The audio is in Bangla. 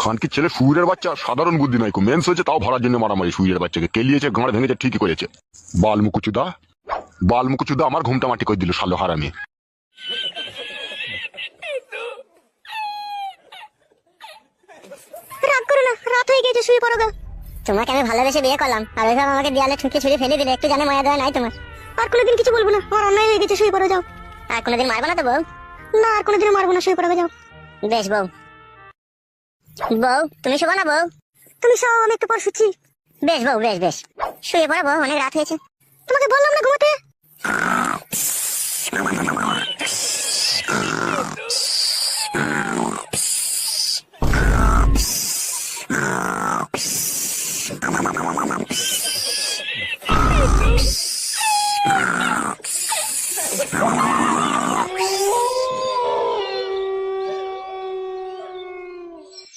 খানকির ছেলে সুরের বাচ্চা, সাধারণ বুদ্ধি নাই, মেন্স হয়েছে তাও ভরার জন্য মারামারি। সুরের বাচ্চাকে কেলিয়েছে, গাঁড় ভেঙেছে, ঠিকই করেছে। বালমুকুচুদা, বালমুকুচুদা আমার ঘুমটা মাটি করে দিল শালো হারামি। রাগ করো না, রাত হয়ে গেছে, শুয়ে পড়ো গা। তোমাকে আমি ভালোবেসে বিয়ে করলাম, আর ওইভাবে আমাকে দেয়ালে ঠুকে ছুড়ে ফেলে দিলে, একটু জানে মায়া দেওয়া নাই তোমার? আর কোনোদিন কিছু বলবো না, আমার অন্যায় হয়ে গেছে, শুয়ে পড়ো যাও। আর কোনোদিন মারবো না তো বউ? না, আর কোনোদিনও মারবো না, শুয়ে পড়ো যাও। বেশ বউ। বউ তুমি শোবো না বউ? তুমি শোও, আমি একটু পর শুচ্ছি। বেশ বউ, বেশ বেশ, শুয়ে পড়ো বউ, অনেক রাত হয়েছে। তোমাকে বললাম না ঘুমাতে।